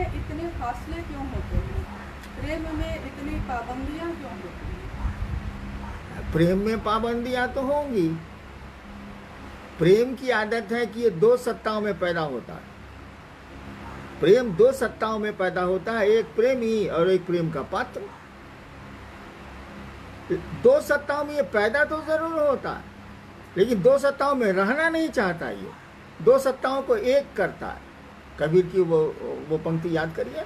में इतने फासले क्यों होते हैं? प्रेम में इतनी पाबंदियां क्यों होती हैं? प्रेम में पाबंदियां तो होंगी। प्रेम की आदत है कि ये दो सत्ताओं में पैदा होता है। प्रेम दो सत्ताओं में पैदा होता है, एक प्रेमी और एक प्रेम का पात्र। दो सत्ताओं में ये पैदा तो जरूर होता है, लेकिन दो सत्ताओं में रहना नहीं चाहता। ये दो सत्ताओं को एक करता है। कबीर की वो पंक्ति याद करिए,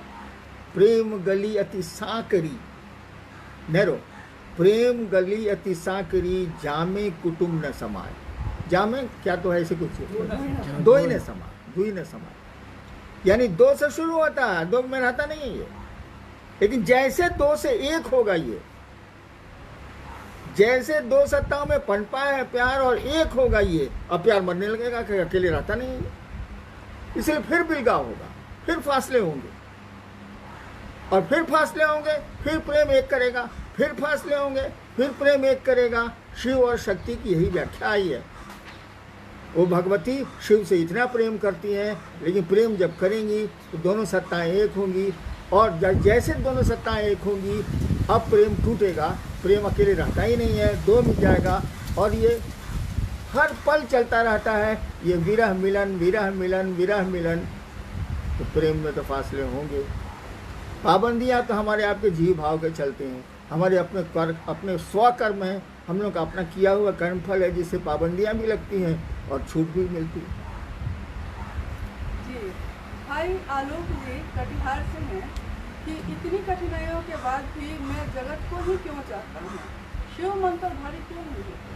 प्रेम गली अति साकरी, नेरो, प्रेम गली अति साकरी, जामे कुटुम्ब न समाय। जामे क्या तो है ऐसे कुछ, दो ही न समाय, दो ही न समाय, यानी दो से शुरू होता है, दो में रहता नहीं है ये। लेकिन जैसे दो से एक होगा ये, जैसे दो सत्ताओं में पनपा है प्यार और एक होगा ये, अब प्यार मरने लगेगा कि अकेले रहता नहीं है। इसलिए फिर बिलगाव होगा, फिर फासले होंगे, और फिर फासले होंगे, फिर प्रेम एक करेगा, फिर फासले होंगे, फिर प्रेम एक करेगा। शिव और शक्ति की यही व्याख्या आई है। वो भगवती शिव से इतना प्रेम करती हैं, लेकिन प्रेम जब करेंगी तो दोनों सत्ताएं एक होंगी, और जैसे दोनों सत्ताएं एक होंगी, अब प्रेम टूटेगा। प्रेम अकेले रहता ही नहीं है, दो मिल जाएगा, और ये हर पल चलता रहता है, ये विरह मिलन, विरह मिलन, विरह मिलन। तो प्रेम में तो फासले होंगे। पाबंदियां तो हमारे आपके जीव भाव के चलते हैं, हमारे अपने कर्म, अपने स्वकर्म हैं, हम लोग का अपना किया हुआ कर्मफल है, जिससे पाबंदियां भी लगती हैं और छूट भी मिलती है। जी, भाई आलोक जी कटिहार से हैं कि इतनी कठिनाइयों के बाद भी मैं जगत को ही क्यों चाहता हूँ, शिव मंत्र भारी क्यों नहीं होते?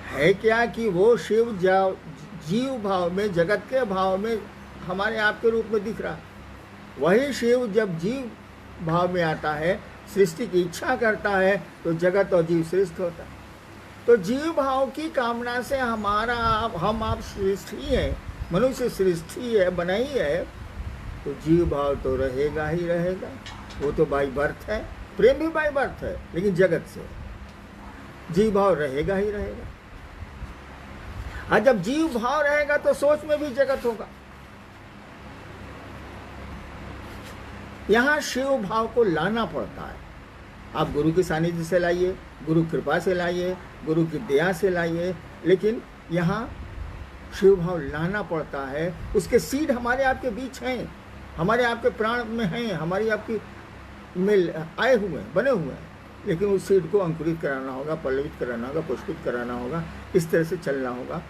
है क्या कि वो शिव जीव भाव में, जगत के भाव में हमारे आपके रूप में दिख रहा है। वही शिव जब जीव भाव में आता है, सृष्टि की इच्छा करता है, तो जगत और जीव सृष्टि होता है। तो जीव भाव की कामना से हम आप सृष्टि हैं, मनुष्य सृष्टि है, बनाई है, तो जीव भाव तो रहेगा ही रहेगा। वो तो बाई बर्थ है, प्रेम भी बाई बर्थ है, लेकिन जगत से जीव भाव रहेगा ही रहेगा। और जब जीव भाव रहेगा तो सोच में भी जगत होगा। यहाँ शिव भाव को लाना पड़ता है। आप गुरु के सानिध्य से लाइए, गुरु कृपा से लाइए, गुरु की दया से लाइए, लेकिन यहाँ शिव भाव लाना पड़ता है। उसके सीड हमारे आपके बीच हैं, हमारे आपके प्राण में हैं, हमारी आपकी में आए हुए हैं, बने हुए हैं, लेकिन उस सीड को अंकुरित कराना होगा, पल्लवित कराना होगा, पुष्पित कराना होगा, इस तरह से चलना होगा।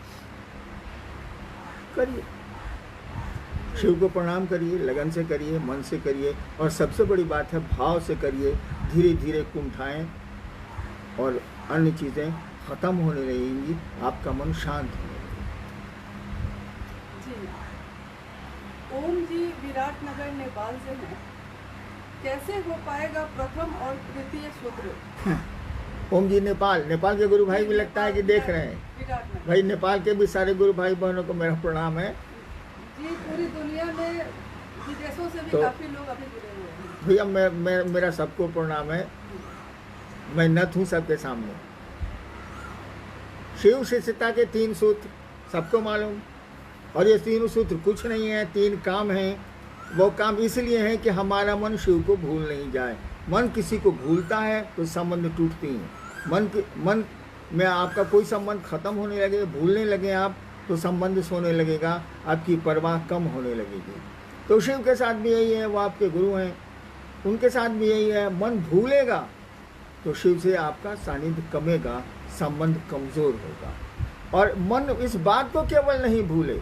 करिए, शिव को प्रणाम करिए, लगन से करिए, मन से करिए, और सबसे बड़ी बात है भाव से करिए। धीरे धीरे कुंठाएं और अन्य चीज़ें खत्म होने लगेंगी, आपका मन शांत होने लगेगा। जी, ओम जी विराटनगर नेपाल से हैं, कैसे हो पाएगा प्रथम और तृतीय सूत्र? ओम जी नेपाल के गुरु भाई भी लगता है कि देख रहे हैं भाई। नेपाल के भी सारे गुरु भाई बहनों को मेरा प्रणाम है जी। पूरी दुनिया में विदेशों से भी तो काफी लोग अभी जुड़े हुए हैं भैया। मेरा सबको प्रणाम है, मैं नत हूँ सबके सामने। शिव शिष्यता के 3 सूत्र सबको मालूम, और ये 3 सूत्र कुछ नहीं है, 3 काम हैं। वो काम इसलिए है कि हमारा मन शिव को भूल नहीं जाए। मन किसी को भूलता है तो संबंध टूटती हैं। मन में आपका कोई संबंध खत्म होने लगे, भूलने लगे आप, तो संबंध सोने लगेगा, आपकी परवाह कम होने लगेगी। तो शिव के साथ भी यही है, वो आपके गुरु हैं, उनके साथ भी यही है। मन भूलेगा तो शिव से आपका सानिध्य कमेगा, संबंध कमज़ोर होगा। और मन इस बात को केवल नहीं भूले,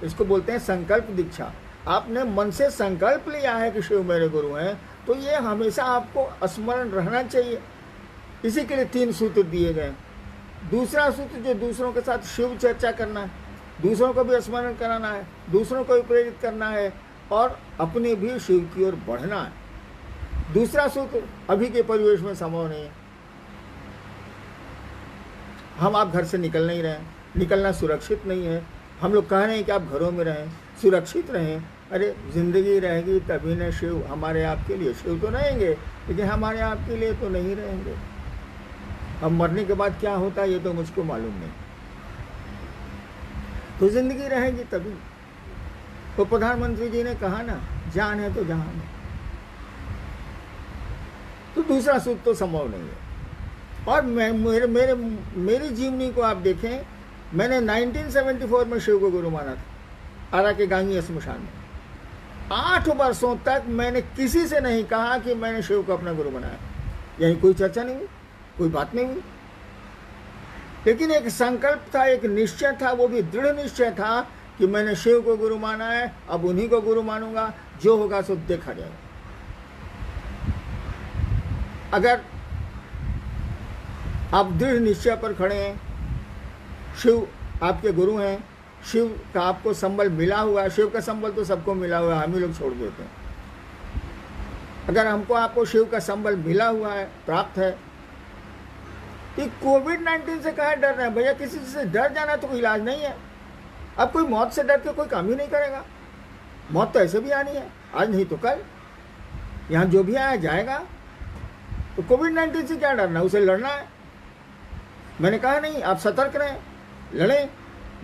इसको बोलते हैं संकल्प दीक्षा। आपने मन से संकल्प लिया है कि शिव मेरे गुरु हैं, तो ये हमेशा आपको स्मरण रहना चाहिए। इसी के लिए 3 सूत्र दिए गए। दूसरा सूत्र जो दूसरों के साथ शिव चर्चा करना है, दूसरों को भी स्मरण कराना है, दूसरों को भी प्रेरित करना है, और अपने भी शिव की ओर बढ़ना है। दूसरा सूत्र अभी के परिवेश में संभव नहीं है। हम आप घर से निकल नहीं रहे, निकलना सुरक्षित नहीं है। हम लोग कह रहे हैं कि आप घरों में रहें, सुरक्षित रहें। अरे जिंदगी रहेगी तभी न शिव हमारे आपके लिए। शिव तो रहेंगे, लेकिन हमारे आपके लिए तो नहीं रहेंगे। अब मरने के बाद क्या होता है ये तो मुझको मालूम नहीं। तो जिंदगी रहेगी तभी। तो प्रधानमंत्री जी ने कहा ना, जान है तो जहान है। तो दूसरा सूत्र तो संभव नहीं है। और मेरी जीवनी को आप देखें, मैंने 1974 में शिव को गुरु माना था, आरा के गांगी स्मशान में। 8 वर्षों तक मैंने किसी से नहीं कहा कि मैंने शिव को अपना गुरु बनाया, यही कोई चर्चा नहीं हुई, कोई बात नहीं हुई। लेकिन एक संकल्प था, एक निश्चय था, वो भी दृढ़ निश्चय था कि मैंने शिव को गुरु माना है, अब उन्हीं को गुरु मानूंगा, जो होगा सो देखा जाएगा। अगर आप दृढ़ निश्चय पर खड़े हैं, शिव आपके गुरु हैं, शिव का आपको संबल मिला हुआ है, शिव का संबल तो सबको मिला हुआ है, हम ही लोग छोड़ देते हैं। अगर हमको आपको शिव का संबल मिला हुआ है, प्राप्त है, तो कोविड-19 से कहाँ डर रहे हैं भैया? किसी से डर जाना तो कोई इलाज नहीं है। अब कोई मौत से डर के कोई काम ही नहीं करेगा। मौत तो ऐसे भी आनी है, आज नहीं तो कल। यहाँ जो भी आया जाएगा। तो कोविड-19 से क्या डरना, उसे लड़ना है। मैंने कहा नहीं, आप सतर्क रहें, लड़ें,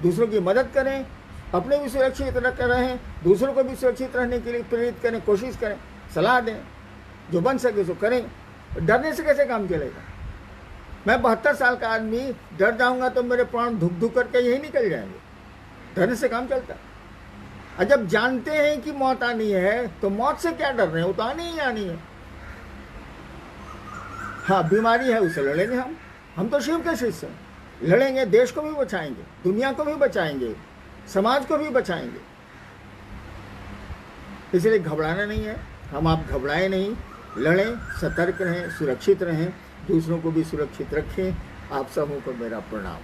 दूसरों की मदद करें, अपने भी सुरक्षित रहें, दूसरों को भी सुरक्षित रहने के लिए प्रेरित करें, कोशिश करें, सलाह दें, जो बन सके सो करें। डरने से कैसे काम चलेगा? मैं 72 साल का आदमी डर जाऊंगा तो मेरे प्राण धुक धुक करके यही निकल जाएंगे। डरने से काम चलता। और जब जानते हैं कि मौत आनी है तो मौत से क्या डर रहे हैं, वो तो आनी ही आनी है। हाँ, बीमारी है, उसे लड़ेंगे हम तो शिव के शिष्य हैं, लड़ेंगे, देश को भी बचाएंगे, दुनिया को भी बचाएंगे, समाज को भी बचाएंगे। इसलिए घबराना नहीं है, हम आप घबराएं नहीं, लड़ें, सतर्क रहें, सुरक्षित रहें, दूसरों को भी सुरक्षित रखें। आप सबों को मेरा प्रणाम।